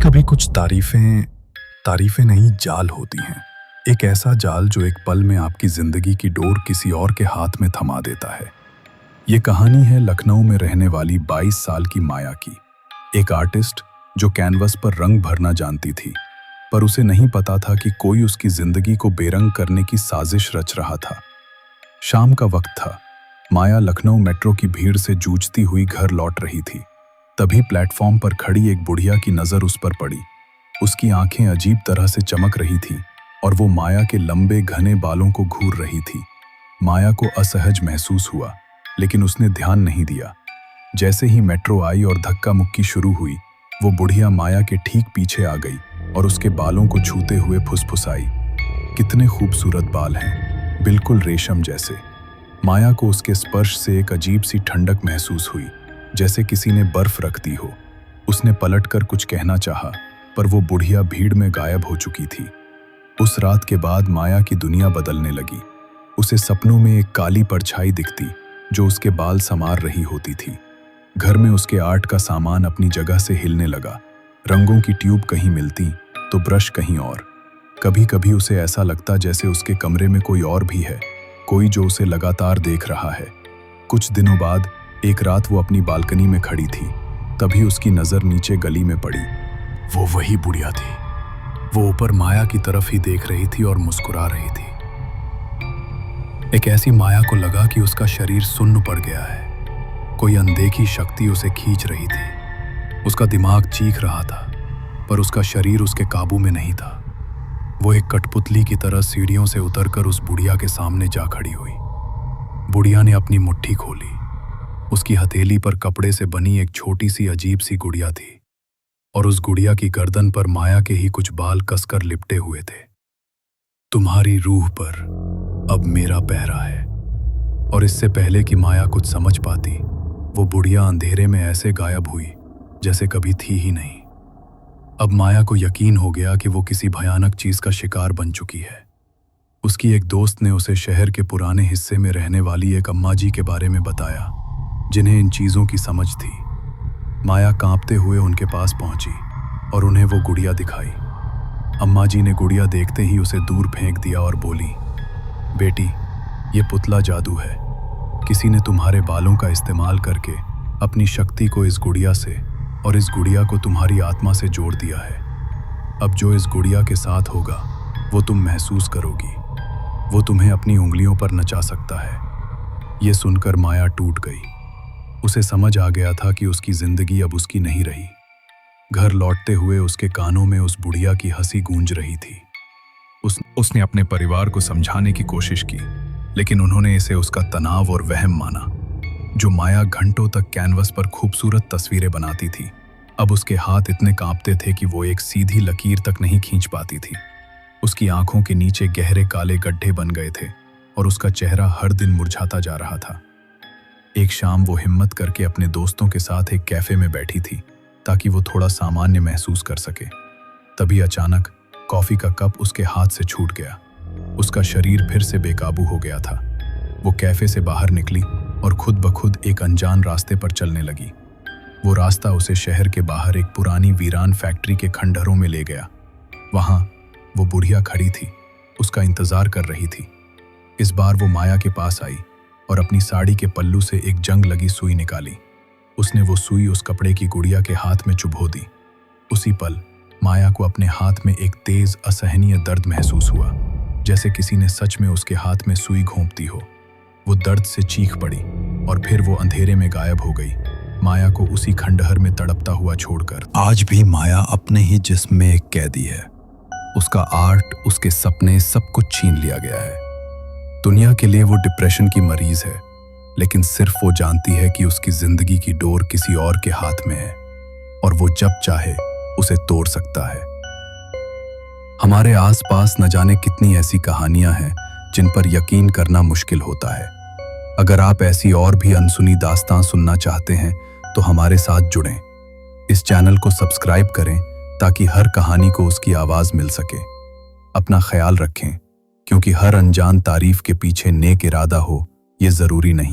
कभी-कभी कुछ तारीफें तारीफें नहीं जाल होती हैं। एक ऐसा जाल जो एक पल में आपकी जिंदगी की डोर किसी और के हाथ में थमा देता है। ये कहानी है लखनऊ में रहने वाली 22 साल की माया की। एक आर्टिस्ट जो कैनवस पर रंग भरना जानती थी, पर उसे नहीं पता था कि कोई उसकी जिंदगी को बेरंग करने की साजिश रच रहा था। शाम का वक्त था। माया लखनऊ मेट्रो की भीड़ से जूझती हुई घर लौट रही थी। तभी प्लेटफॉर्म पर खड़ी एक बुढ़िया की नजर उस पर पड़ी। उसकी आंखें अजीब तरह से चमक रही थीं और वो माया के लंबे घने बालों को घूर रही थी। माया को असहज महसूस हुआ, लेकिन उसने ध्यान नहीं दिया। जैसे ही मेट्रो आई और धक्का मुक्की शुरू हुई, वो बुढ़िया माया के ठीक पीछे आ गई और उसके बालों को छूते हुए फुसफुसाई, कितने खूबसूरत बाल हैं, बिल्कुल रेशम जैसे। माया को उसके स्पर्श से एक अजीब सी ठंडक महसूस हुई, जैसे किसी ने बर्फ रख दी हो। उसने पलटकर कुछ कहना चाहा, पर वो बुढ़िया भीड़ में गायब हो चुकी थी। उस रात के बाद माया की दुनिया बदलने लगी। उसे सपनों में एक काली परछाई दिखती जो उसके बाल संवार रही होती थी। घर में उसके आर्ट का सामान अपनी जगह से हिलने लगा। रंगों की ट्यूब कहीं मिलती तो ब्रश कहीं और। कभी कभी उसे ऐसा लगता जैसे उसके कमरे में कोई और भी है, कोई जो उसे लगातार देख रहा है। कुछ दिनों बाद एक रात वो अपनी बालकनी में खड़ी थी। तभी उसकी नजर नीचे गली में पड़ी। वो वही बुढ़िया थी। वो ऊपर माया की तरफ ही देख रही थी और मुस्कुरा रही थी। एक ऐसी माया को लगा कि उसका शरीर सुन्न पड़ गया है। कोई अनदेखी शक्ति उसे खींच रही थी। उसका दिमाग चीख रहा था, पर उसका शरीर उसके काबू में नहीं था। वो एक कठपुतली की तरह सीढ़ियों से उतरकर उस बुढ़िया के सामने जा खड़ी हुई। बुढ़िया ने अपनी मुट्ठी खोली। उसकी हथेली पर कपड़े से बनी एक छोटी सी अजीब सी गुड़िया थी, और उस गुड़िया की गर्दन पर माया के ही कुछ बाल कसकर लिपटे हुए थे। तुम्हारी रूह पर अब मेरा पहरा है। और इससे पहले कि माया कुछ समझ पाती, वो बुढ़िया अंधेरे में ऐसे गायब हुई जैसे कभी थी ही नहीं। अब माया को यकीन हो गया कि वो किसी भयानक चीज का शिकार बन चुकी है। उसकी एक दोस्त ने उसे शहर के पुराने हिस्से में रहने वाली एक अम्मा जी के बारे में बताया, जिन्हें इन चीजों की समझ थी। माया कांपते हुए उनके पास पहुंची और उन्हें वो गुड़िया दिखाई। अम्मा जी ने गुड़िया देखते ही उसे दूर फेंक दिया और बोली, बेटी, ये पुतला जादू है। किसी ने तुम्हारे बालों का इस्तेमाल करके अपनी शक्ति को इस गुड़िया से और इस गुड़िया को तुम्हारी आत्मा से जोड़ दिया है। अब जो इस गुड़िया के साथ होगा वो तुम महसूस करोगी। वो तुम्हें अपनी उंगलियों पर नचा सकता है। ये सुनकर माया टूट गई। उसे समझ आ गया था कि उसकी जिंदगी अब उसकी नहीं रही। घर लौटते हुए उसके कानों में उस बुढ़िया की हंसी गूंज रही थी। उसने अपने परिवार को समझाने की कोशिश की, लेकिन उन्होंने इसे उसका तनाव और वहम माना। जो माया घंटों तक कैनवस पर खूबसूरत तस्वीरें बनाती थी, अब उसके हाथ इतने कांपते थे कि वो एक सीधी लकीर तक नहीं खींच पाती थी। उसकी आंखों के नीचे गहरे काले गड्ढे बन गए थे और उसका चेहरा हर दिन मुरझाता जा रहा था। एक शाम वो हिम्मत करके अपने दोस्तों के साथ एक कैफे में बैठी थी ताकि वो थोड़ा सामान्य महसूस कर सके। तभी अचानक कॉफी का कप उसके हाथ से छूट गया। उसका शरीर फिर से बेकाबू हो गया था। वो कैफे से बाहर निकली और खुद ब खुद एक अनजान रास्ते पर चलने लगी। वो रास्ता उसे शहर के बाहर एक पुरानी वीरान फैक्ट्री के खंडहरों में ले गया। वहां वो बुढ़िया खड़ी थी, उसका इंतजार कर रही थी। इस बार वो माया के पास आई और अपनी साड़ी के पल्लू से एक जंग लगी सुई निकाली। उसने वो सुई उस कपड़े की गुड़िया के हाथ में चुभो दी। उसी पल माया को अपने हाथ में एक तेज असहनीय दर्द महसूस हुआ, जैसे किसी ने सच में उसके हाथ में सुई घोंप दी हो। वो दर्द से चीख पड़ी और फिर वो अंधेरे में गायब हो गई, माया को उसी खंडहर में तड़पता हुआ छोड़कर। आज भी माया अपने ही जिस्म में एक कैदी है। उसका आर्ट, उसके सपने, सब कुछ छीन लिया गया है। दुनिया के लिए वो डिप्रेशन की मरीज है, लेकिन सिर्फ वो जानती है कि उसकी जिंदगी की डोर किसी और के हाथ में है और वो जब चाहे उसे तोड़ सकता है। हमारे आसपास न जाने कितनी ऐसी कहानियां हैं जिन पर यकीन करना मुश्किल होता है। अगर आप ऐसी और भी अनसुनी दास्तां सुनना चाहते हैं तो हमारे साथ जुड़ें। इस चैनल को सब्सक्राइब करें ताकि हर कहानी को उसकी आवाज मिल सके। अपना ख्याल रखें, क्योंकि हर अनजान तारीफ के पीछे नेक इरादा हो ये जरूरी नहीं।